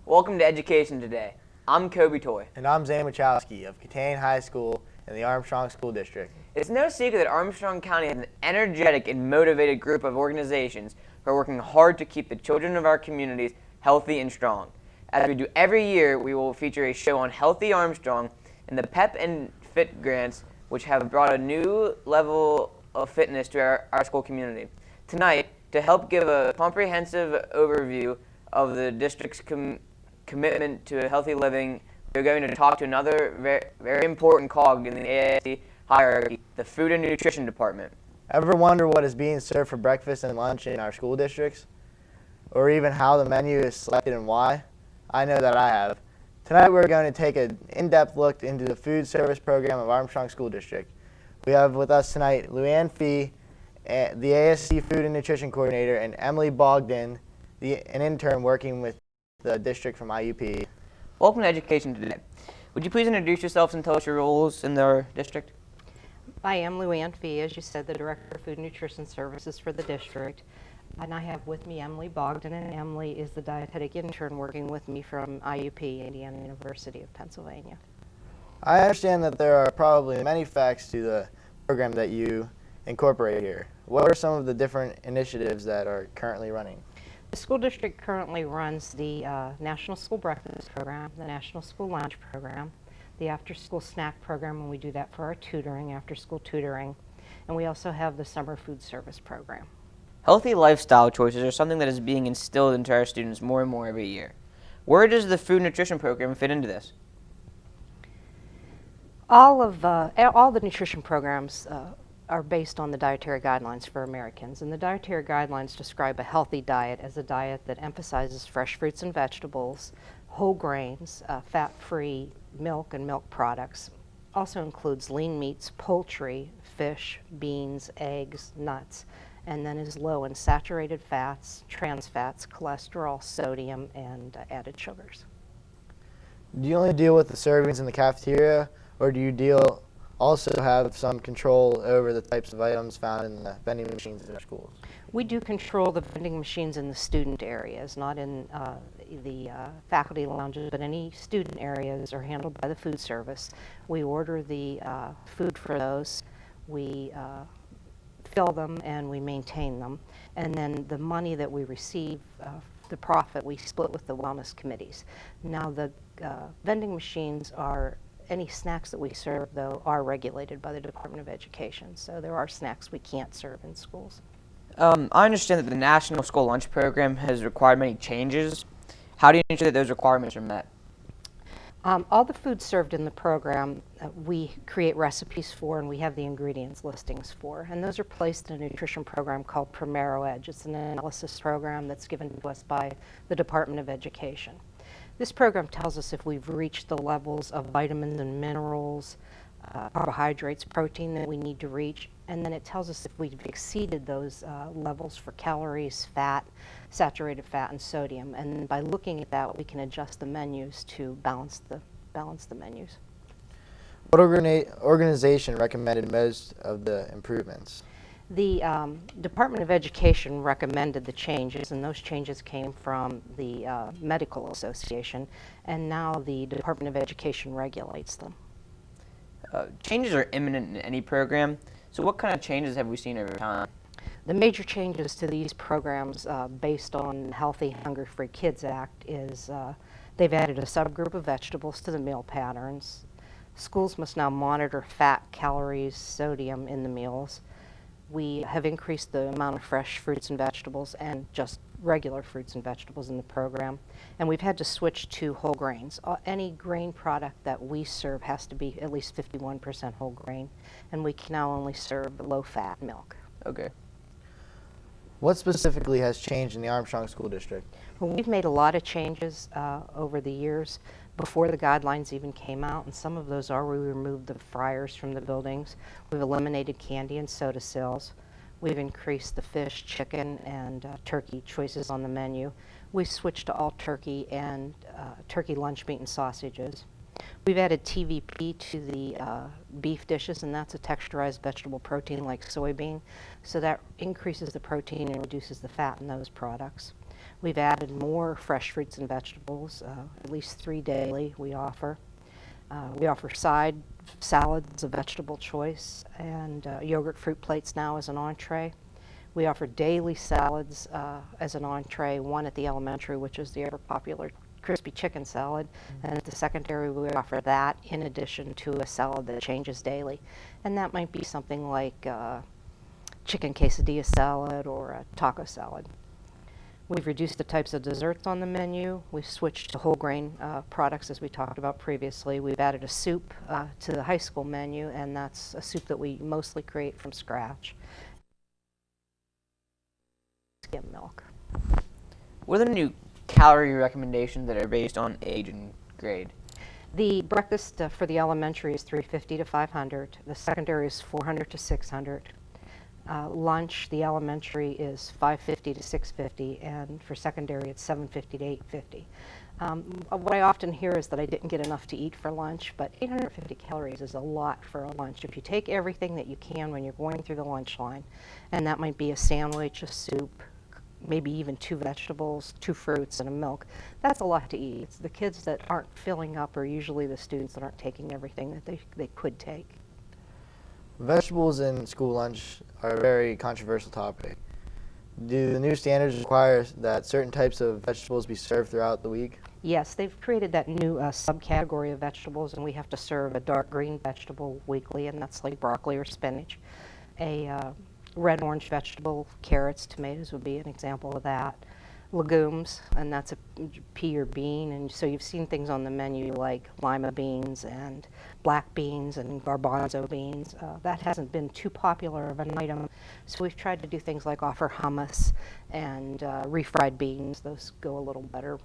Welcome to Education Today. I'm Kobe Toy. And I'm Zane Wachowski of Catane High School in the Armstrong School District. It's no secret that Armstrong County has an energetic and motivated group of organizations who are working hard to keep the children of our communities healthy and strong. As we do every year, we will feature a show on Healthy Armstrong and the PEP and FIT grants, which have brought a new level of fitness to our school community. Tonight, to help give a comprehensive overview of the district's commitment to healthy living, we're going to talk to another very important cog in the AHS-TV hierarchy, the Food and Nutrition Department. Ever wonder what is being served for breakfast and lunch in our school districts? Or even how the menu is selected and why? I know that I have. Tonight we're going to take an in-depth look into the food service program of Armstrong School District. We have with us tonight Luann Fee, the ASC Food and Nutrition Coordinator, and Emily Bogdan, an intern working with the district from IUP. Welcome to Education Today. Would you please introduce yourselves and tell us your roles in our district? I am Luann Fee, as you said, the Director of Food and Nutrition Services for the district. And I have with me Emily Bogdan, and Emily is the dietetic intern working with me from IUP, Indiana University of Pennsylvania. I understand that there are probably many facts to the program that you incorporate here. What are some of the different initiatives that are currently running? The school district currently runs the National School Breakfast Program, the National School Lunch Program, the After School Snack Program, and we do that for our tutoring, after school tutoring, and we also have the Summer Food Service Program. Healthy lifestyle choices are something that is being instilled into our students more and more every year. Where does the food nutrition program fit into this? All the nutrition programs are based on the dietary guidelines for Americans, and the dietary guidelines describe a healthy diet as a diet that emphasizes fresh fruits and vegetables, whole grains, fat-free milk and milk products. Also includes lean meats, poultry, fish, beans, eggs, nuts, and then is low in saturated fats, trans fats, cholesterol, sodium, and added sugars. Do you only deal with the servings in the cafeteria, or do you also have some control over the types of items found in the vending machines in our schools? We do control the vending machines in the student areas, not in the faculty lounges, but any student areas are handled by the food service. We order the food for those. We fill them and we maintain them. And then the money that we receive, the profit, we split with the wellness committees. Now the vending machines any snacks that we serve, though, are regulated by the Department of Education. So there are snacks we can't serve in schools. I understand that the National School Lunch Program has required many changes. How do you ensure that those requirements are met? All the food served in the program, we create recipes for, and we have the ingredients listings for. And those are placed in a nutrition program called Primero Edge. It's an analysis program that's given to us by the Department of Education. This program tells us if we've reached the levels of vitamins and minerals, carbohydrates, protein that we need to reach, and then it tells us if we've exceeded those levels for calories, fat, saturated fat, and sodium. And by looking at that, we can adjust the menus to balance the menus. What organization recommended most of the improvements? The Department of Education recommended the changes, and those changes came from the Medical Association, and now the Department of Education regulates them. Changes are imminent in any program, so what kind of changes have we seen over time? The major changes to these programs based on Healthy, Hunger-Free Kids Act is they've added a subgroup of vegetables to the meal patterns. Schools must now monitor fat, calories, sodium in the meals. We have increased the amount of fresh fruits and vegetables and just regular fruits and vegetables in the program. And we've had to switch to whole grains. Any grain product that we serve has to be at least 51% whole grain. And we can now only serve low-fat milk. Okay. What specifically has changed in the Armstrong School District? Well, we've made a lot of changes over the years before the guidelines even came out, and some of those are we removed the fryers from the buildings. We've eliminated candy and soda sales. We've increased the fish, chicken, and turkey choices on the menu. We've switched to all turkey and turkey lunch meat and sausages. We've added TVP to the beef dishes, and that's a texturized vegetable protein like soybean, so that increases the protein and reduces the fat in those products. We've added more fresh fruits and vegetables, at least 3 daily we offer. We offer side salads of vegetable choice and yogurt fruit plates now as an entree. We offer daily salads as an entree, one at the elementary, which is the ever popular crispy chicken salad, and at the secondary we offer that in addition to a salad that changes daily. And that might be something like chicken quesadilla salad or a taco salad. We've reduced the types of desserts on the menu. We've switched to whole grain products as we talked about previously. We've added a soup to the high school menu, and that's a soup that we mostly create from scratch. Skim milk. What are the new calorie recommendations that are based on age and grade? The breakfast for the elementary is 350 to 500. The secondary is 400 to 600. Lunch, the elementary is 550 to 650, and for secondary it's 750 to 850. What I often hear is that I didn't get enough to eat for lunch, but 850 calories is a lot for a lunch. If you take everything that you can when you're going through the lunch line, and that might be a sandwich, a soup, maybe even 2 vegetables, 2 fruits, and a milk, that's a lot to eat. It's the kids that aren't filling up are usually the students that aren't taking everything that they could take. Vegetables in school lunch are a very controversial topic. Do the new standards require that certain types of vegetables be served throughout the week? Yes, they've created that new subcategory of vegetables, and we have to serve a dark green vegetable weekly, and that's like broccoli or spinach. A red-orange vegetable, carrots, tomatoes would be an example of that. Legumes, and that's a pea or bean, and so you've seen things on the menu like lima beans and black beans and garbanzo beans. That hasn't been too popular of an item, so we've tried to do things like offer hummus and refried beans. Those go a little better.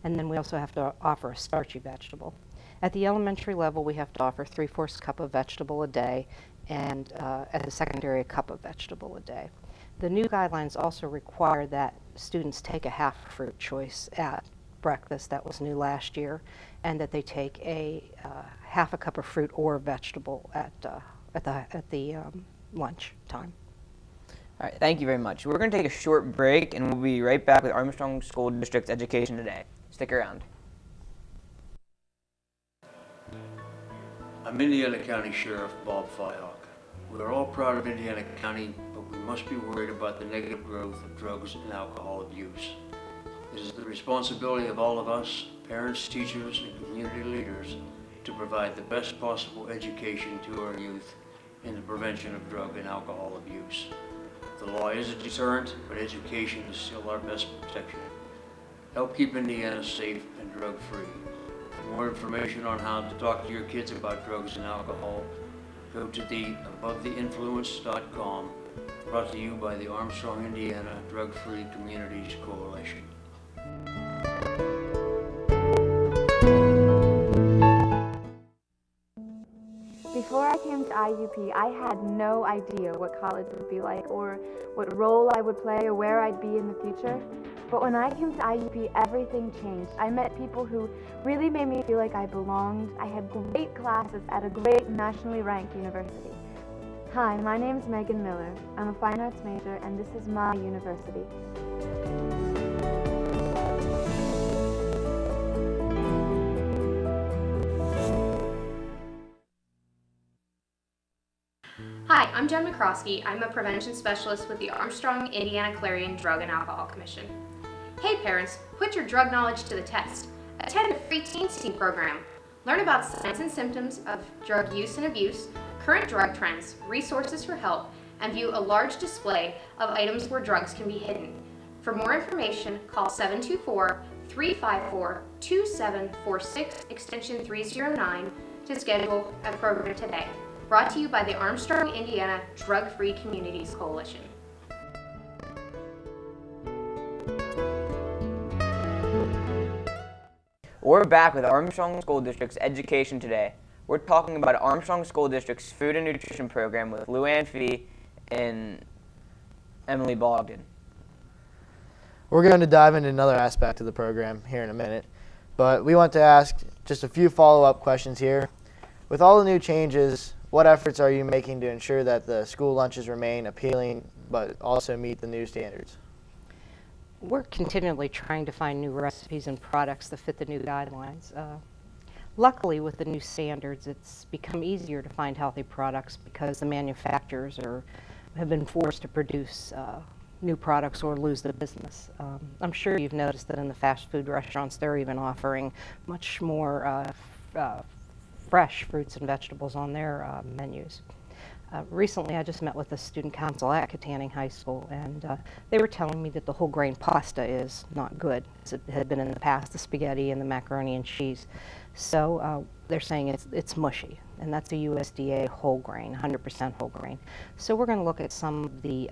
And then we also have to offer a starchy vegetable. At the elementary level, we have to offer 3/4 cup of vegetable a day, and at the secondary, a cup of vegetable a day. The new guidelines also require that students take a half fruit choice at breakfast. That was new last year, and that they take a half a cup of fruit or vegetable at the lunch time. All right, thank you very much. We're going to take a short break, and we'll be right back with Armstrong School District's Education Today. Stick around. I'm Indiana County Sheriff Bob Fyhock. We are all proud of Indiana County, but we must be worried about the negative growth of drugs and alcohol abuse. It is the responsibility of all of us, parents, teachers, and community leaders, to provide the best possible education to our youth in the prevention of drug and alcohol abuse. The law is a deterrent, but education is still our best protection. Help keep Indiana safe and drug-free. For more information on how to talk to your kids about drugs and alcohol, go to the abovetheinfluence.com, brought to you by the Armstrong, Indiana Drug-Free Communities Coalition. Before I came to IUP, I had no idea what college would be like or what role I would play or where I'd be in the future. But when I came to IUP, everything changed. I met people who really made me feel like I belonged. I had great classes at a great nationally ranked university. Hi, my name is Megan Miller. I'm a fine arts major, and this is my university. Hi, I'm Jen McCroskey. I'm a prevention specialist with the Armstrong Indiana Clarion Drug and Alcohol Commission. Hey parents, put your drug knowledge to the test. Attend a free Teens Team program. Learn about signs and symptoms of drug use and abuse, current drug trends, resources for help, and view a large display of items where drugs can be hidden. For more information, call 724-354-2746, extension 309 to schedule a program today. Brought to you by the Armstrong, Indiana Drug-Free Communities Coalition. We're back with Armstrong School District's Education Today. We're talking about Armstrong School District's Food and Nutrition Program with Luann Fee and Emily Bogdan. We're going to dive into another aspect of the program here in a minute, but we want to ask just a few follow-up questions here. With all the new changes, what efforts are you making to ensure that the school lunches remain appealing but also meet the new standards? We're continually trying to find new recipes and products that fit the new guidelines. Luckily, with the new standards, it's become easier to find healthy products because the manufacturers have been forced to produce new products or lose the business. I'm sure you've noticed that in the fast food restaurants, they're even offering much more fresh fruits and vegetables on their menus. Recently, I just met with the student council at Katanning High School, and they were telling me that the whole grain pasta is not good, as it had been in the past, the spaghetti and the macaroni and cheese. So they're saying it's mushy, and that's a USDA whole grain, 100% whole grain. So we're going to look at some of the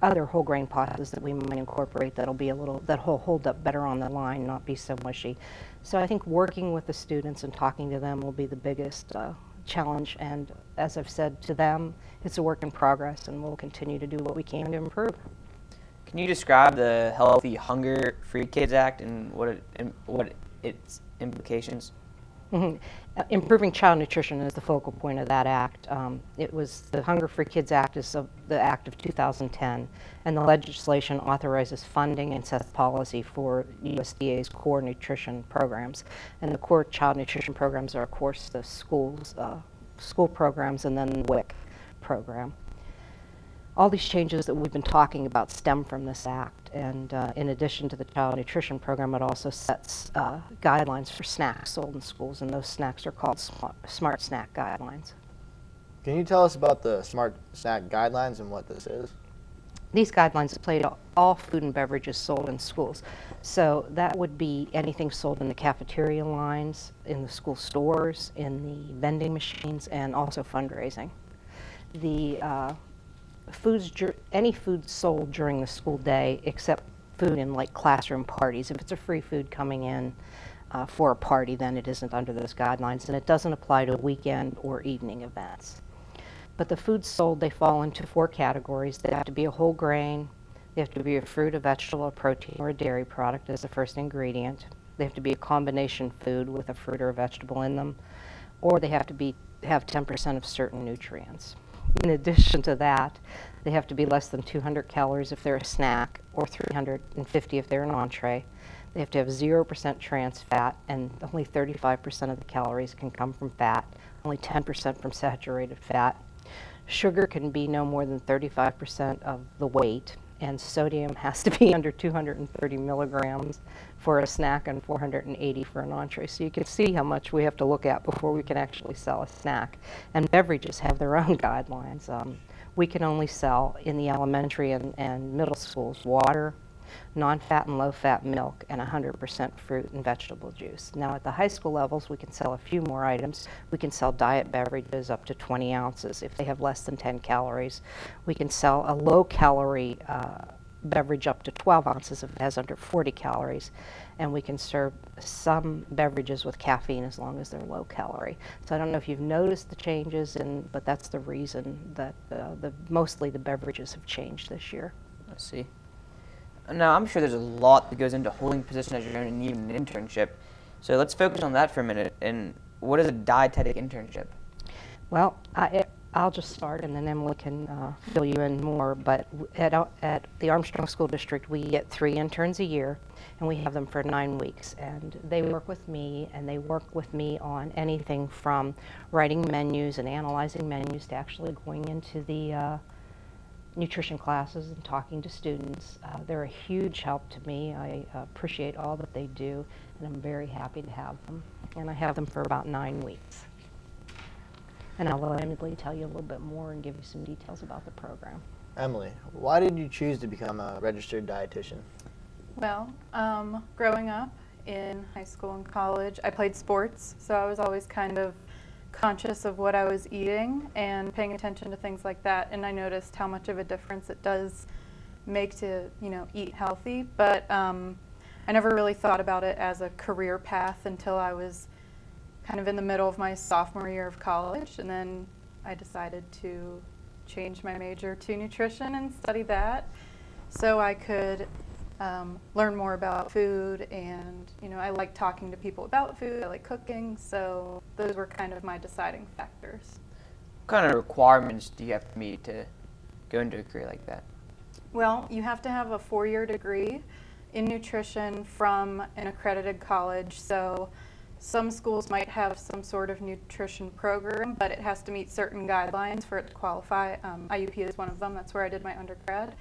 other whole grain pastas that we might incorporate that'll hold up better on the line, not be so mushy. So I think working with the students and talking to them will be the biggest challenge, and as I've said to them, it's a work in progress, and we'll continue to do what we can to improve. Can you describe the Healthy Hunger Free Kids Act and what its implications? Improving child nutrition is the focal point of that act. It was the Hunger Free Kids Act is the act of 2010, and the legislation authorizes funding and sets policy for USDA's core nutrition programs. And the core child nutrition programs are, of course, the school programs and then the WIC program. All these changes that we've been talking about stem from this act, and in addition to the child nutrition program, it also sets guidelines for snacks sold in schools, and those snacks are called Smart Snack Guidelines. Can you tell us about the Smart Snack Guidelines and what this is? These guidelines apply to all food and beverages sold in schools. So that would be anything sold in the cafeteria lines, in the school stores, in the vending machines, and also fundraising. Any food sold during the school day except food in like classroom parties. If it's a free food coming in for a party, then it isn't under those guidelines, and it doesn't apply to weekend or evening events. But the foods sold, they fall into 4 categories. They have to be a whole grain, they have to be a fruit, a vegetable, a protein, or a dairy product as the first ingredient. They have to be a combination food with a fruit or a vegetable in them, or they have to have 10% of certain nutrients. In addition to that, they have to be less than 200 calories if they're a snack, or 350 if they're an entree. They have to have 0% trans fat, and only 35% of the calories can come from fat, only 10% from saturated fat. Sugar can be no more than 35% of the weight, and sodium has to be under 230 milligrams for a snack and 480 for an entree. So you can see how much we have to look at before we can actually sell a snack. And beverages have their own guidelines. We can only sell in the elementary and middle schools water, non-fat and low-fat milk, and 100% fruit and vegetable juice. Now at the high school levels, we can sell a few more items. We can sell diet beverages up to 20 ounces if they have less than 10 calories. We can sell a low-calorie beverage up to 12 ounces if it has under 40 calories. And we can serve some beverages with caffeine as long as they're low calorie. So I don't know if you've noticed the changes, but that's the reason that mostly the beverages have changed this year. I see. Now, I'm sure there's a lot that goes into holding a position as your own and even an internship. So let's focus on that for a minute. And what is a dietetic internship? Well, I'll just start, and then Emily can fill you in more. But at the Armstrong School District, we get 3 interns a year, and we have them for 9 weeks. And they work with me, on anything from writing menus and analyzing menus to actually going into the nutrition classes and talking to students. They're a huge help to me. I appreciate all that they do, and I'm very happy to have them. And I have them for about 9 weeks. And I'll let Emily tell you a little bit more and give you some details about the program. Emily, why did you choose to become a registered dietitian? Well, growing up in high school and college, I played sports, so I was always kind of conscious of what I was eating and paying attention to things like that, and I noticed how much of a difference it does make to, eat healthy, but I never really thought about it as a career path until I was kind of in the middle of my sophomore year of college, and then I decided to change my major to nutrition and study that so I could learn more about food, and I like talking to people about food, I like cooking, so those were kind of my deciding factors. What kind of requirements do you have to meet to go into a career like that? Well, you have to have a 4-year degree in nutrition from an accredited college. So some schools might have some sort of nutrition program, but it has to meet certain guidelines for it to qualify. IUP is one of them. That's where I did my undergrad.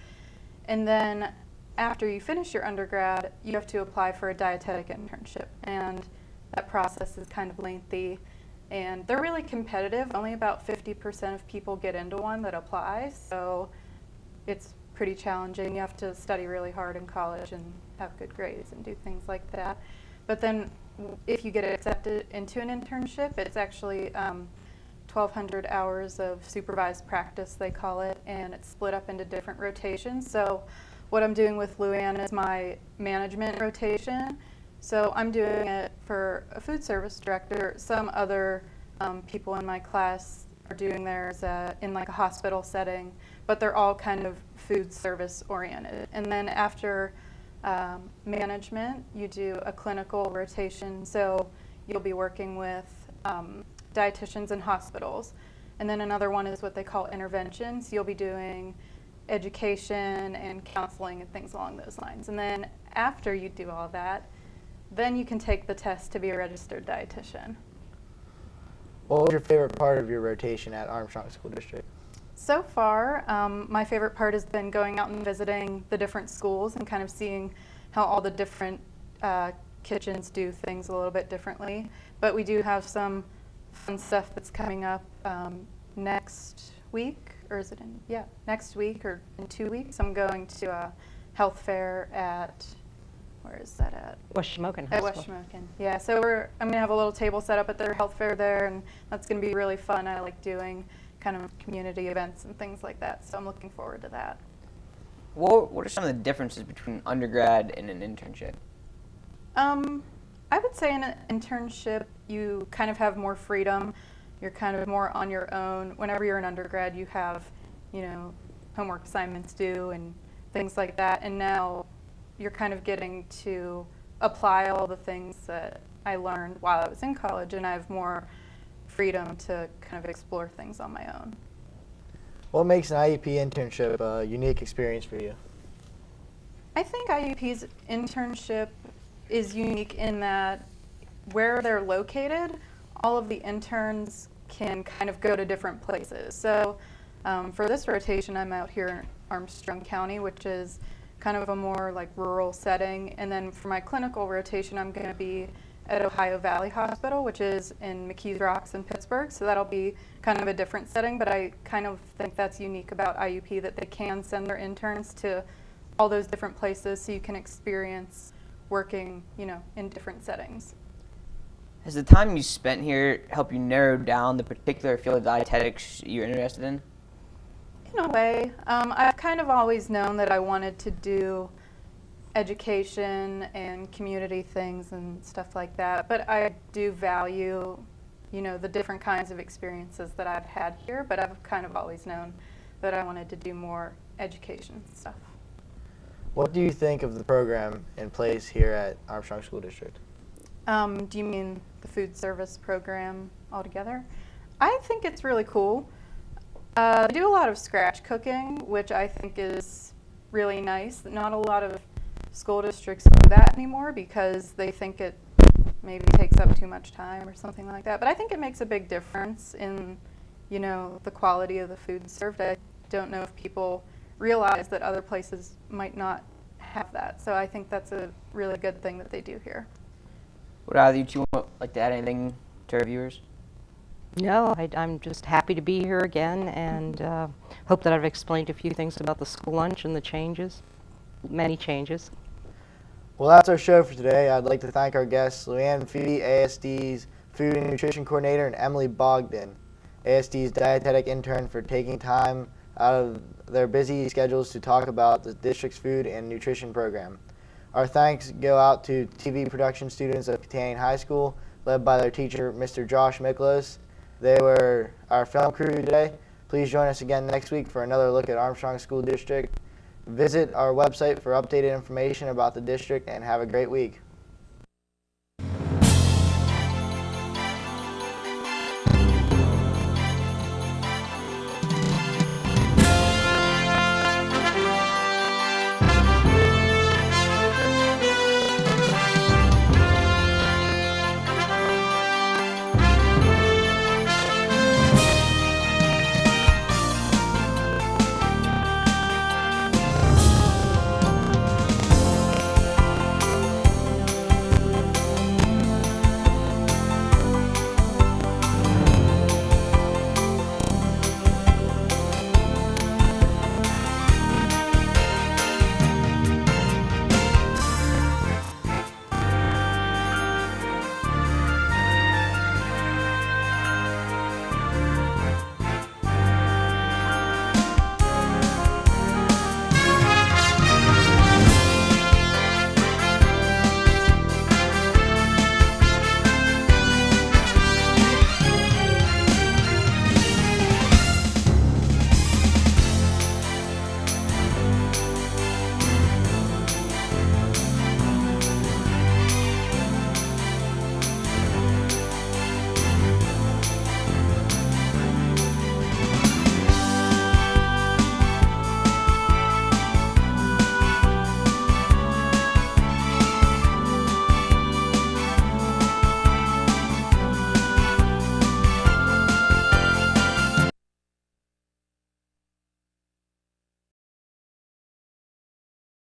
And then after you finish your undergrad, you have to apply for a dietetic internship. And that process is kind of lengthy. And they're really competitive. Only about 50% of people get into one that apply. So it's pretty challenging. You have to study really hard in college and have good grades and do things like that. But then if you get accepted into an internship, it's actually 1,200 hours of supervised practice, they call it, and it's split up into different rotations. So what I'm doing with Luann is my management rotation. So I'm doing it for a food service director. Some other people in my class are doing theirs in like a hospital setting, but they're all kind of food service oriented. And then after management, you do a clinical rotation. So you'll be working with dietitians in hospitals. And then another one is what they call interventions. You'll be doing education and counseling and things along those lines. And then after you do all that, then you can take the test to be a registered dietitian. What was your favorite part of your rotation at Armstrong School District? So far, my favorite part has been going out and visiting the different schools and kind of seeing how all the different kitchens do things a little bit differently. But we do have some fun stuff that's coming up next week, or is it next week or in 2 weeks. I'm going to a health fair at, where is that at? West Shamokin At High West School. Shamokin. Yeah, so I'm going to have a little table set up at their health fair there, and that's going to be really fun. I like doing kind of community events and things like that, so I'm looking forward to that. What are some of the differences between undergrad and an internship? I would say in an internship, you kind of have more freedom. You're kind of more on your own. Whenever you're an undergrad, you have, homework assignments due and things like that. And now you're kind of getting to apply all the things that I learned while I was in college, and I have more freedom to kind of explore things on my own. What makes an IUP internship a unique experience for you? I think IUP's internship is unique in that where they're located, all of the interns can kind of go to different places. So for this rotation, I'm out here in Armstrong County, which is kind of a more like rural setting. And then for my clinical rotation, I'm going to be at Ohio Valley Hospital, which is in McKees Rocks in Pittsburgh. So that'll be kind of a different setting, but I kind of think that's unique about IUP, that they can send their interns to all those different places so you can experience working, in different settings. Has the time you spent here helped you narrow down the particular field of dietetics you're interested in? In a way. I've kind of always known that I wanted to do education and community things and stuff like that, but I do value, the different kinds of experiences that I've had here, but I've kind of always known that I wanted to do more education stuff. What do you think of the program in place here at Armstrong School District? Do you mean the food service program altogether? I think it's really cool. They do a lot of scratch cooking, which I think is really nice. Not a lot of school districts do that anymore because they think it maybe takes up too much time or something like that. But I think it makes a big difference in, the quality of the food served. I don't know if people realize that other places might not have that. So I think that's a really good thing that they do here. Would either of you two like to add anything to our viewers? No, I'm just happy to be here again, and hope that I've explained a few things about the school lunch and the changes, many changes. Well, that's our show for today. I'd like to thank our guests, Luann Phoebe, ASD's Food and Nutrition Coordinator, and Emily Bogdan, ASD's Dietetic Intern, for taking time out of their busy schedules to talk about the district's food and nutrition program. Our thanks go out to TV production students of Catanian High School, led by their teacher, Mr. Josh Miklos. They were our film crew today. Please join us again next week for another look at Armstrong School District. Visit our website for updated information about the district, and have a great week.